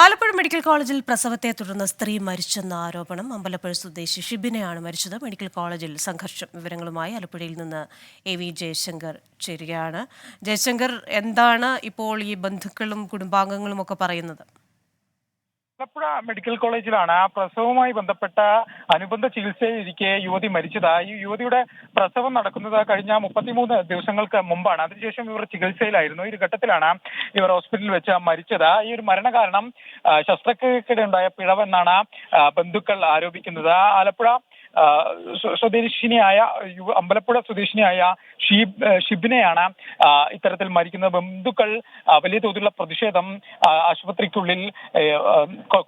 Alappuzha medical കോളേജിൽ പ്രസവത്തെ തുടർന്ന് സ്ത്രീ മരിച്ചെന്ന ആരോപണം. അമ്പലപ്പുഴ സ്വദേശി ഷിബിനെയാണ് മരിച്ചത്. മെഡിക്കൽ കോളേജിൽ സംഘർഷം. വിവരങ്ങളുമായി ആലപ്പുഴയിൽ നിന്ന് AV ജയശങ്കർ ചേരുകയാണ്. ജയശങ്കർ, എന്താണ് ഇപ്പോൾ ഈ ബന്ധുക്കളും കുടുംബാംഗങ്ങളും ഒക്കെ പറയുന്നത്? ആലപ്പുഴ മെഡിക്കൽ കോളേജിലാണ് പ്രസവവുമായി ബന്ധപ്പെട്ട അനുബന്ധ ചികിത്സയിലിരിക്കെ യുവതി മരിച്ചത്. ഈ യുവതിയുടെ പ്രസവം നടക്കുന്നത് കഴിഞ്ഞ 33 ദിവസങ്ങൾക്ക് മുമ്പാണ്. അതിനുശേഷം ഇവർ ചികിത്സയിലായിരുന്നു. ഈ ഒരു ഘട്ടത്തിലാണ് ഇവർ ഹോസ്പിറ്റലിൽ വെച്ച് മരിച്ചത്. ഈ ഒരു മരണകാരണം ശസ്ത്രക്രിയക്കിടെ ഉണ്ടായ പിഴവെന്നാണ് ബന്ധുക്കൾ ആരോപിക്കുന്നത്. ആലപ്പുഴ സ്വദേശിനിയായ അമ്പലപ്പുഴ സ്വദേശിനിയായ ഷിബിനെയാണ് ഇത്തരത്തിൽ മരിക്കുന്നത്. ബന്ധുക്കൾ വലിയ തോതിലുള്ള പ്രതിഷേധം ആശുപത്രിക്കുള്ളിൽ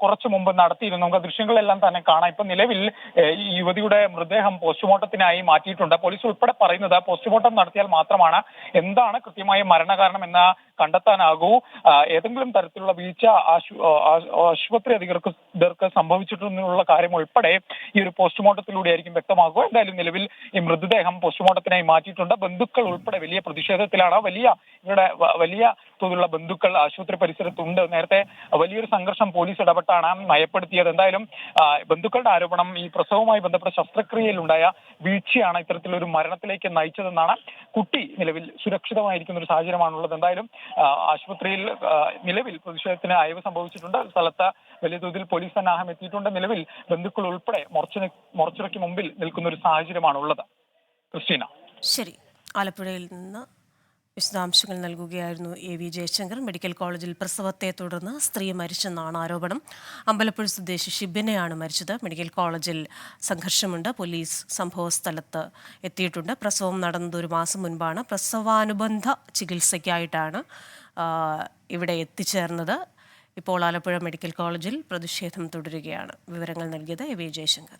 കുറച്ചു മുമ്പ് നടത്തിയിരുന്നു. നമുക്ക് ദൃശ്യങ്ങളെല്ലാം തന്നെ കാണാം. ഇപ്പൊ നിലവിൽ ഈ യുവതിയുടെ മൃതദേഹം പോസ്റ്റ്മോർട്ടത്തിനായി മാറ്റിയിട്ടുണ്ട്. പോലീസ് ഉൾപ്പെടെ പറയുന്നത് പോസ്റ്റ്മോർട്ടം നടത്തിയാൽ മാത്രമാണ് എന്താണ് കൃത്യമായ മരണകാരണം എന്ന് കണ്ടെത്താനാകൂ. ഏതെങ്കിലും തരത്തിലുള്ള വീഴ്ച ആശുപത്രി അധികൃതർക്ക് സംഭവിച്ചിട്ടുള്ള കാര്യം ഉൾപ്പെടെ ഈ ഒരു പോസ്റ്റ്മോർട്ടത്തിലൂടെ ആയിരിക്കും വ്യക്തമാകുക. എന്തായാലും നിലവിൽ ഈ മൃതദേഹം പോസ്റ്റ്മോർട്ടത്തിനായി മാറ്റിയിട്ടുണ്ട്. ബന്ധുക്കൾ ഉൾപ്പെടെ വലിയ പ്രതിഷേധത്തിലാണ്. ഇവരുടെ വലിയ തോതിലുള്ള ബന്ധുക്കൾ ആശുപത്രി പരിസരത്തുണ്ട്. നേരത്തെ വലിയൊരു സംഘർഷം പോലീസ് ഇടപെട്ടാണ് നയപ്പെടുത്തിയത്. എന്തായാലും ബന്ധുക്കളുടെ ആരോപണം ഈ പ്രസവവുമായി ബന്ധപ്പെട്ട ശസ്ത്രക്രിയയിലുണ്ടായ വീഴ്ചയാണ് ഇത്തരത്തിലൊരു മരണത്തിലേക്ക് നയിച്ചതെന്നാണ്. കുട്ടി നിലവിൽ സുരക്ഷിതമായിരിക്കുന്ന ഒരു സാഹചര്യമാണുള്ളത്. എന്തായാലും ആശുപത്രിയിൽ നിലവിൽ പ്രതിഷേധത്തിന് അയവ് സംഭവിച്ചിട്ടുണ്ട്. സ്ഥലത്ത് വലിയ തോതിൽ പോലീസ് സന്നാഹം എത്തിയിട്ടുണ്ട്. നിലവിൽ ബന്ധുക്കൾ ഉൾപ്പെടെ മോർച്ചറിക്ക് മുമ്പിൽ നിൽക്കുന്ന ഒരു സാഹചര്യമാണുള്ളത്. ക്രിസ്റ്റീന. ശരി, ആലപ്പുഴയിൽ നിന്ന് വിശദാംശങ്ങൾ നൽകുകയായിരുന്നു AV ജയശങ്കർ. മെഡിക്കൽ കോളേജിൽ പ്രസവത്തെ തുടർന്ന് സ്ത്രീ മരിച്ചെന്നാണ് ആരോപണം. അമ്പലപ്പുഴ സ്വദേശി ഷിബിനെയാണ് മരിച്ചത്. മെഡിക്കൽ കോളേജിൽ സംഘർഷമുണ്ട്. പോലീസ് സംഭവസ്ഥലത്ത് എത്തിയിട്ടുണ്ട്. പ്രസവം നടന്നത് 1 മാസം മുൻപാണ്. പ്രസവാനുബന്ധ ചികിത്സയ്ക്കായിട്ടാണ് ഇവിടെ എത്തിച്ചേർന്നത്. ഇപ്പോൾ ആലപ്പുഴ മെഡിക്കൽ കോളേജിൽ പ്രതിഷേധം തുടരുകയാണ്. വിവരങ്ങൾ നൽകിയത് AV ജയശങ്കർ.